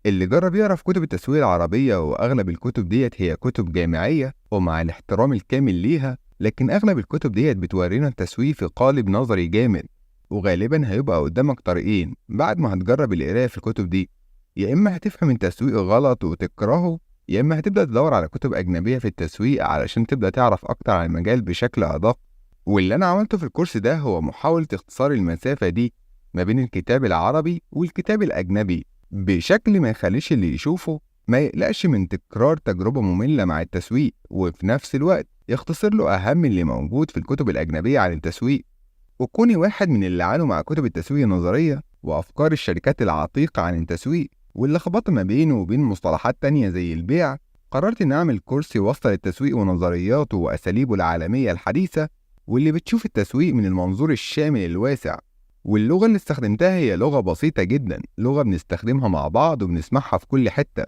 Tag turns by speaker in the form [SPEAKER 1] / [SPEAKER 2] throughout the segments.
[SPEAKER 1] اللي جرب يقرا في كتب التسويق العربية، وأغلب الكتب ديت هي كتب جامعية ومع الاحترام الكامل ليها، لكن أغلب الكتب ديت بتورينا التسويق في قالب نظري جامد. وغالبا هيبقى قدامك طريقين بعد ما هتجرب القراية في الكتب دي: يا إما هتفهم التسويق غلط وتكرهه، يا إما هتبدأ تدور على كتب أجنبية في التسويق علشان تبدأ تعرف أكتر عن المجال بشكل أدق. واللي أنا عملته في الكورس ده هو محاولة اختصار المسافة دي ما بين الكتاب العربي والكتاب الأجنبي بشكل ما يخليش اللي يشوفه ما يقلقش من تكرار تجربة مملة مع التسويق، وفي نفس الوقت يختصر له أهم اللي موجود في الكتب الأجنبية عن التسويق. وكوني واحد من اللي عانوا مع كتب التسويق النظرية وأفكار الشركات العتيقة عن التسويق واللي خبط ما بينه وبين مصطلحات تانية زي البيع، قررت إن أعمل كورس يوصل التسويق ونظرياته وأساليبه العالمية الحديثة، واللي بتشوف التسويق من المنظور الشامل الواسع. واللغة اللي استخدمتها هي لغة بسيطة جدا، لغة بنستخدمها مع بعض وبنسمعها في كل حتة،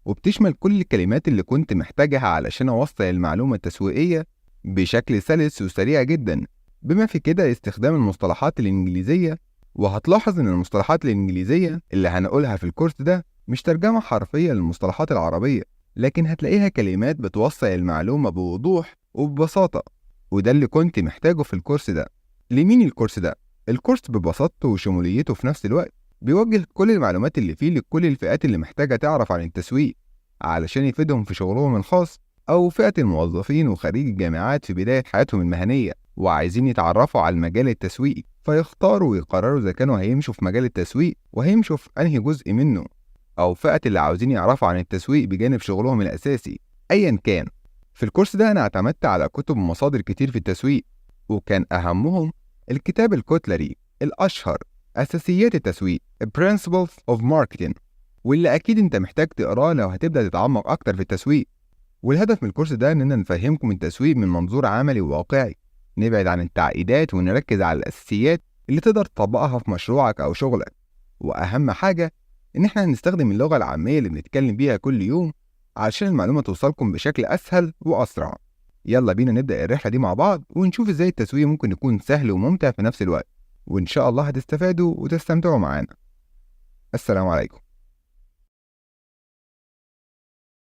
[SPEAKER 1] وبتشمل كل الكلمات اللي كنت محتاجها علشان أوصل المعلومة التسويقية بشكل سلس وسريع جدا، بما في كده استخدام المصطلحات الإنجليزية. وهتلاحظ إن المصطلحات الإنجليزية اللي هنقولها في الكورس ده مش ترجمة حرفية للمصطلحات العربية، لكن هتلاقيها كلمات بتوصل المعلومة بوضوح وببساطة. وده اللي كنت محتاجه في الكورس ده. لمين الكورس ده؟ الكورس ببساطته وشموليته في نفس الوقت بيوجه كل المعلومات اللي فيه لكل الفئات اللي محتاجة تعرف عن التسويق علشان يفيدهم في شغلهم الخاص، أو فئة الموظفين وخريج الجامعات في بداية حياتهم المهنية وعايزين يتعرفوا على المجال التسويقي فيختاروا ويقرروا إذا كانوا هيمشوا في مجال التسويق وهيمشوا في أنهي جزء منه، أو فئة اللي عاوزين يعرفوا عن التسويق بجانب شغلهم الأساسي أيا كان. في الكورس ده أنا اعتمدت على كتب ومصادر كتير في التسويق، وكان أهمهم الكتاب الكتلري الأشهر أساسيات التسويق Principles of Marketing، واللي أكيد أنت محتاج تقراه لو هتبدأ تتعمق أكتر في التسويق. والهدف من الكورس ده إننا نفهمكم التسويق من منظور عملي وواقعي، نبعد عن التعقيدات ونركز على الأساسيات اللي تقدر تطبقها في مشروعك أو شغلك. وأهم حاجة إن إحنا هنستخدم اللغة العامية اللي بنتكلم بيها كل يوم علشان المعلومة توصلكم بشكل أسهل وأسرع. يلا بينا نبدأ الرحلة دي مع بعض ونشوف إزاي التسويق ممكن يكون سهل وممتع في نفس الوقت، وإن شاء الله هتستفادوا وتستمتعوا معانا. السلام عليكم.